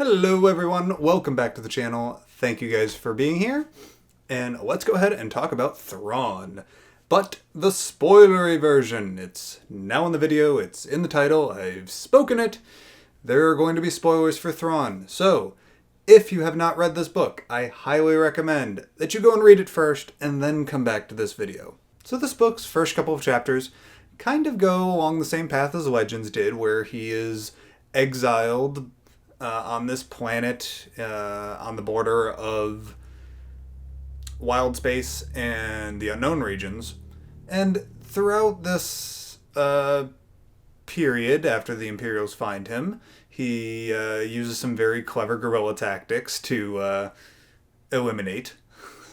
Hello everyone, welcome back to the channel. Thank you guys for being here. And let's go ahead and talk about Thrawn. But the spoilery version. It's now in the video, it's in the title, I've spoken it. There are going to be spoilers for Thrawn. So, if you have not read this book, I highly recommend that you go and read it first and then come back to this video. So this book's first couple of chapters kind of go along the same path as Legends did, where he is exiled on this planet on the border of wild space and the unknown regions. And throughout this period, after the Imperials find him, he uses some very clever guerrilla tactics to eliminate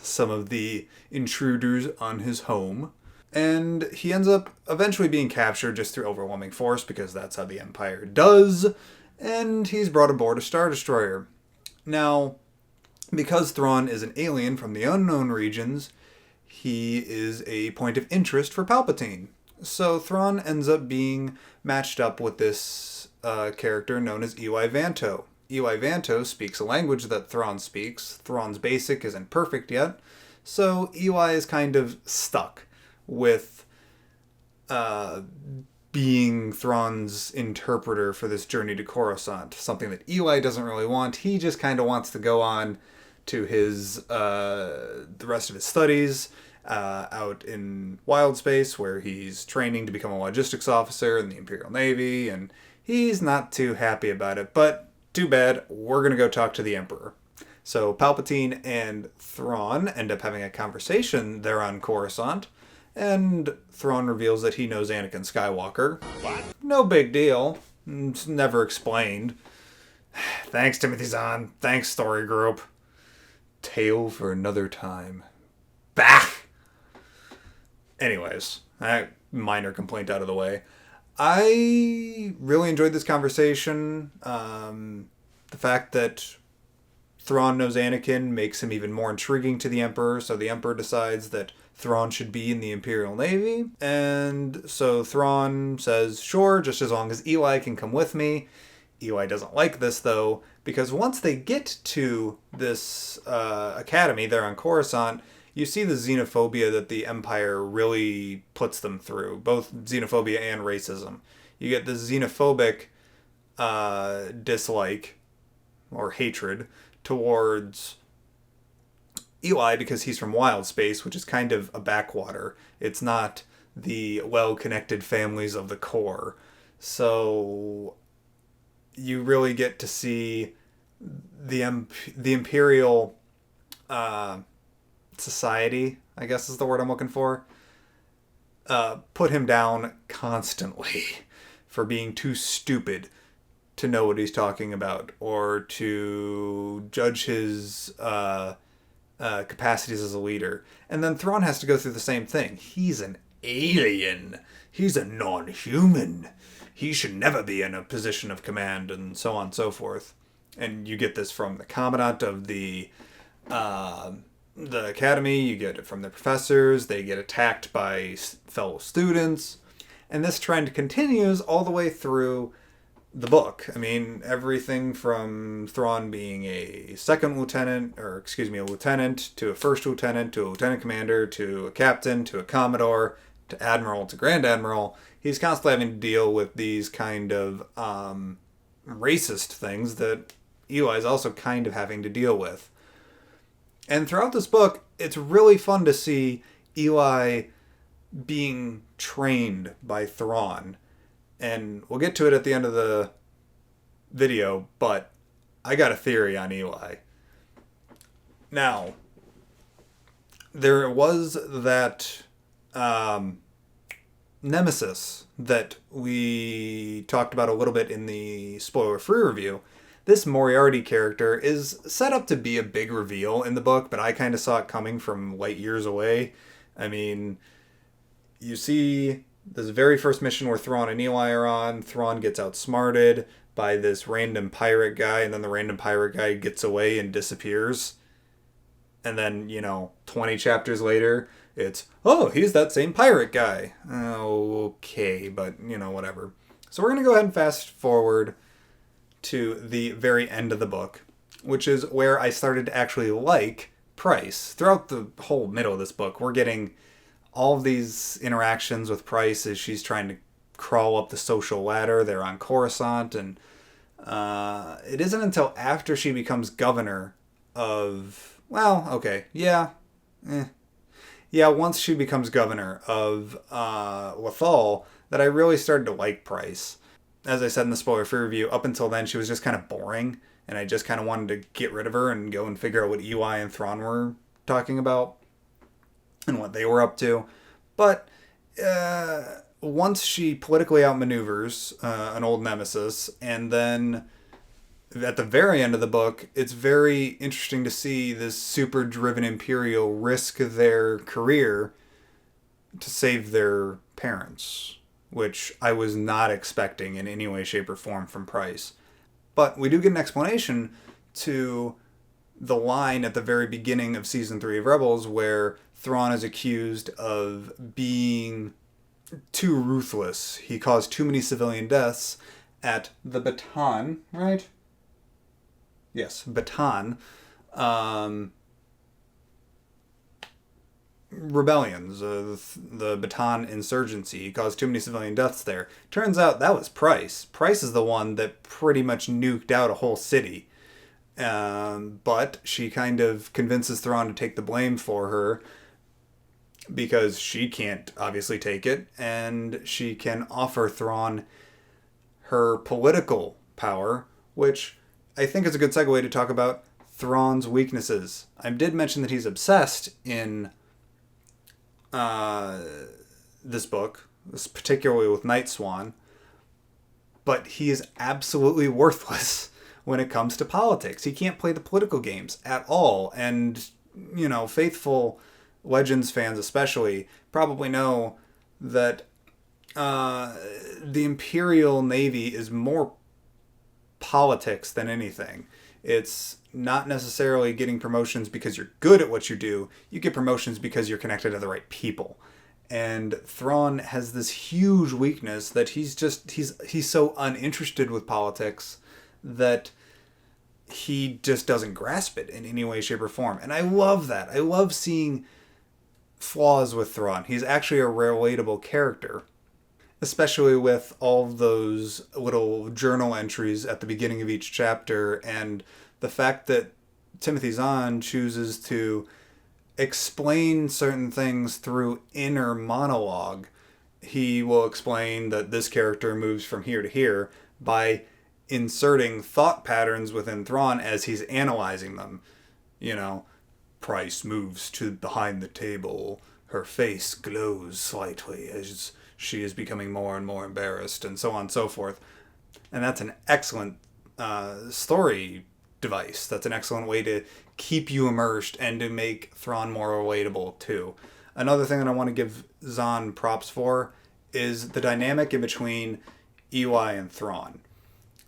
some of the intruders on his home. And he ends up eventually being captured just through overwhelming force, because that's how the Empire does. And he's brought aboard a Star Destroyer. Now, because Thrawn is an alien from the unknown regions, he is a point of interest for Palpatine. So Thrawn ends up being matched up with this character known as Eli Vanto. Eli Vanto speaks a language that Thrawn speaks. Thrawn's basic isn't perfect yet, so Eli is kind of stuck with being Thrawn's interpreter for this journey to Coruscant, something that Eli doesn't really want. He just kind of wants to go on to his the rest of his studies out in wild space, where he's training to become a logistics officer in the Imperial Navy, and he's not too happy about it, but too bad, we're going to go talk to the Emperor. So Palpatine and Thrawn end up having a conversation there on Coruscant, and Thrawn reveals that he knows Anakin Skywalker. What? No big deal. It's never explained. Thanks, Timothy Zahn. Thanks, story group. Tale for another time. Bah! Anyways, that minor complaint out of the way. I really enjoyed this conversation. The fact that Thrawn knows Anakin makes him even more intriguing to the Emperor, so the Emperor decides that Thrawn should be in the Imperial Navy, and so Thrawn says, sure, just as long as Eli can come with me. Eli doesn't like this, though, because once they get to this academy there on Coruscant, you see the xenophobia that the Empire really puts them through, both xenophobia and racism. You get this xenophobic dislike or hatred towards Eli because he's from wild space, which is kind of a backwater. It's not the well-connected families of the core. So you really get to see the imperial society, I guess is the word I'm looking for, put him down constantly for being too stupid to know what he's talking about, or to judge his capacities as a leader. And then Thrawn has to go through the same thing. He's an alien. He's a non-human. He should never be in a position of command, and so on and so forth. And you get this from the commandant of the academy. You get it from the professors. They get attacked by fellow students. And this trend continues all the way through the book. I mean, everything from Thrawn being a lieutenant to a first lieutenant to a lieutenant commander to a captain to a commodore to admiral to grand admiral. He's constantly having to deal with these kind of racist things that Eli's also kind of having to deal with. And throughout this book, it's really fun to see Eli being trained by Thrawn. And we'll get to it at the end of the video, but I got a theory on Eli. Now, there was that nemesis that we talked about a little bit in the spoiler-free review. This Moriarty character is set up to be a big reveal in the book, but I kind of saw it coming from light years away. I mean, you see this very first mission where Thrawn and Eli are on, Thrawn gets outsmarted by this random pirate guy, and then the random pirate guy gets away and disappears. And then, 20 chapters later, it's, oh, he's that same pirate guy. Okay, but, whatever. So we're going to go ahead and fast forward to the very end of the book, which is where I started to actually like Pryce. Throughout the whole middle of this book, we're getting all of these interactions with Pryce as she's trying to crawl up the social ladder. They're on Coruscant, and it isn't until after she becomes governor of... Well, okay, yeah. Yeah, once she becomes governor of Lothal, that I really started to like Pryce. As I said in the spoiler-free review, up until then she was just kind of boring, and I just kind of wanted to get rid of her and go and figure out what EY and Thrawn were talking about and what they were up to. But once she politically outmaneuvers an old nemesis, and then at the very end of the book, it's very interesting to see this super driven Imperial risk their career to save their parents, which I was not expecting in any way, shape, or form from Pryce. But we do get an explanation to the line at the very beginning of Season 3 of Rebels where Thrawn is accused of being too ruthless. He caused too many civilian deaths at the Bataan, right? Yes, Bataan. Rebellions, the Bataan insurgency. He caused too many civilian deaths there. Turns out that was Pryce. Pryce is the one that pretty much nuked out a whole city. But she kind of convinces Thrawn to take the blame for her because she can't obviously take it, and she can offer Thrawn her political power, which I think is a good segue to talk about Thrawn's weaknesses. I did mention that he's obsessed in this book, particularly with Night Swan, but he is absolutely worthless when it comes to politics. He can't play the political games at all, and, you know, faithful Legends fans especially probably know that the Imperial Navy is more politics than anything. It's not necessarily getting promotions because you're good at what you do. You get promotions because you're connected to the right people. And Thrawn has this huge weakness that he's so uninterested with politics that he just doesn't grasp it in any way, shape, or form. And I love that. I love seeing flaws with Thrawn. He's actually a relatable character, especially with all those little journal entries at the beginning of each chapter, and the fact that Timothy Zahn chooses to explain certain things through inner monologue. He will explain that this character moves from here to here by inserting thought patterns within Thrawn as he's analyzing them. You know, Pryce moves to behind the table. Her face glows slightly as she is becoming more and more embarrassed, and so on and so forth. And that's an excellent story device. That's an excellent way to keep you immersed and to make Thrawn more relatable too. Another thing that I want to give Zahn props for is the dynamic in between EY and Thrawn.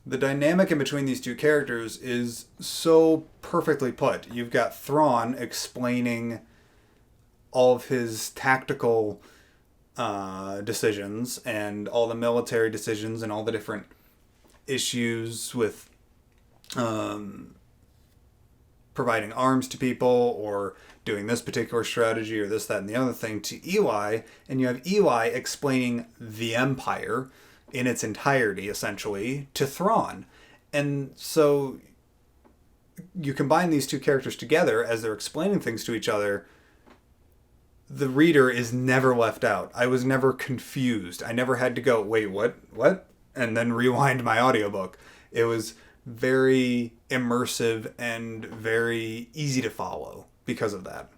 The dynamic in between these two characters is so perfectly put. You've got Thrawn explaining all of his tactical decisions and all the military decisions and all the different issues with providing arms to people or doing this particular strategy or this, that, and the other thing to EY, and you have EY explaining the Empire in its entirety, essentially, to Thrawn. And so you combine these two characters together as they're explaining things to each other. The reader is never left out. I was never confused. I never had to go, wait, what? And then rewind my audiobook. It was very immersive and very easy to follow because of that.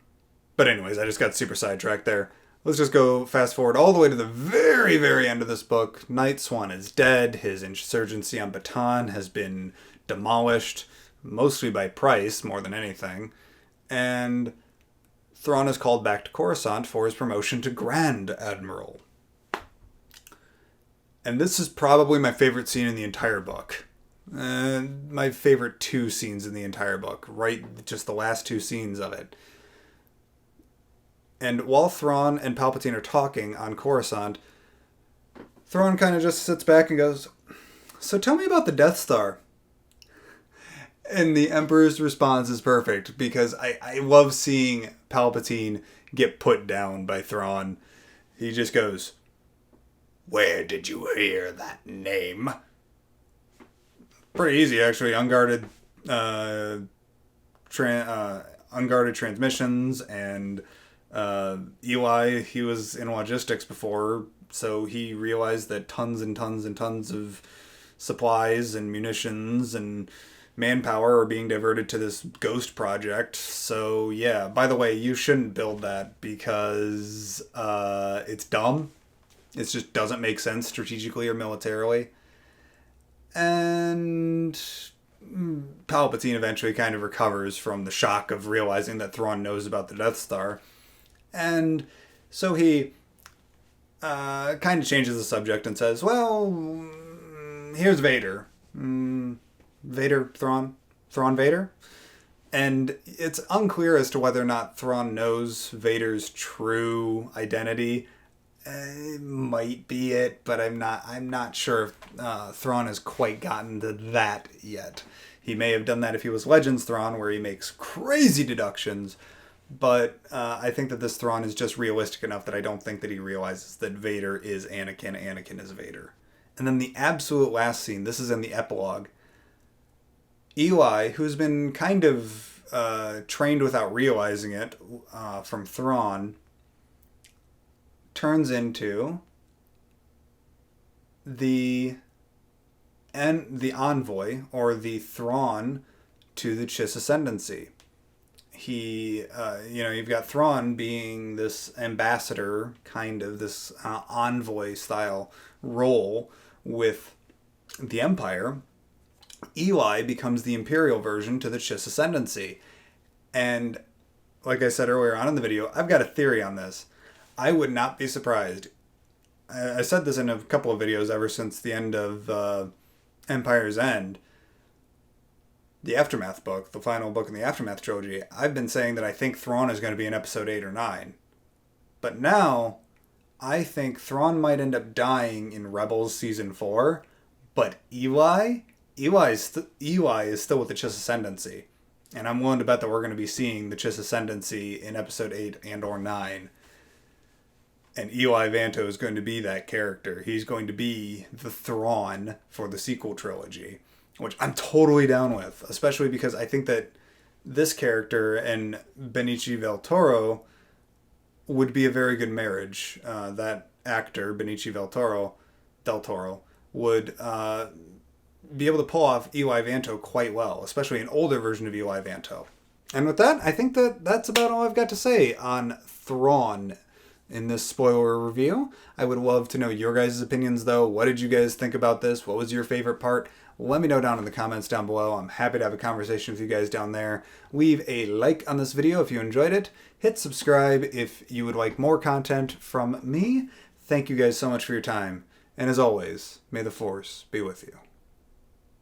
But anyways, I just got super sidetracked there. Let's just go fast forward all the way to the very, very end of this book. Night Swan is dead. His insurgency on Bataan has been demolished, mostly by Pryce more than anything. And Thrawn is called back to Coruscant for his promotion to Grand Admiral. And this is probably my favorite scene in the entire book. My favorite two scenes in the entire book, right? Just the last two scenes of it. And while Thrawn and Palpatine are talking on Coruscant, Thrawn kind of just sits back and goes, "So tell me about the Death Star. And the Emperor's response is perfect because I love seeing Palpatine get put down by Thrawn. He just goes, "Where did you hear that name?" Pretty easy, actually. Unguarded transmissions, and Eli, he was in logistics before, so he realized that tons and tons and tons of supplies and munitions and manpower are being diverted to this ghost project. So yeah, by the way, you shouldn't build that because it's dumb. It just doesn't make sense strategically or militarily. And Palpatine eventually kind of recovers from the shock of realizing that Thrawn knows about the Death Star. And so he kind of changes the subject and says, well, here's Vader. Vader, Thrawn, Vader. And it's unclear as to whether or not Thrawn knows Vader's true identity. It might be it, but I'm not sure if Thrawn has quite gotten to that yet. He may have done that if he was Legends Thrawn, where he makes crazy deductions, but I think that this Thrawn is just realistic enough that I don't think that he realizes that Vader is Anakin, Anakin is Vader. And then the absolute last scene, this is in the epilogue. Eli, who's been kind of trained without realizing it from Thrawn, turns into the envoy, or the Thrawn to the Chiss Ascendancy. He, you've got Thrawn being this ambassador, kind of this envoy style role with the Empire. Eli becomes the Imperial version to the Chiss Ascendancy. And like I said earlier on in the video, I've got a theory on this. I would not be surprised. I said this in a couple of videos ever since the end of Empire's End. The Aftermath book, the final book in the Aftermath trilogy, I've been saying that I think Thrawn is going to be in episode 8 or 9. But now, I think Thrawn might end up dying in Rebels Season 4, but Eli is still with the Chiss Ascendancy. And I'm willing to bet that we're going to be seeing the Chiss Ascendancy in episode 8 and or 9. And Eli Vanto is going to be that character. He's going to be the Thrawn for the sequel trilogy, which I'm totally down with, especially because I think that this character and Benicio del Toro would be a very good marriage. That actor, Benicio del Toro, would be able to pull off Eli Vanto quite well, especially an older version of Eli Vanto. And with that, I think that that's about all I've got to say on Thrawn in this spoiler review. I would love to know your guys' opinions, though. What did you guys think about this? What was your favorite part? Let me know down in the comments down below. I'm happy to have a conversation with you guys down there. Leave a like on this video if you enjoyed it. Hit subscribe if you would like more content from me. Thank you guys so much for your time. And as always, may the Force be with you.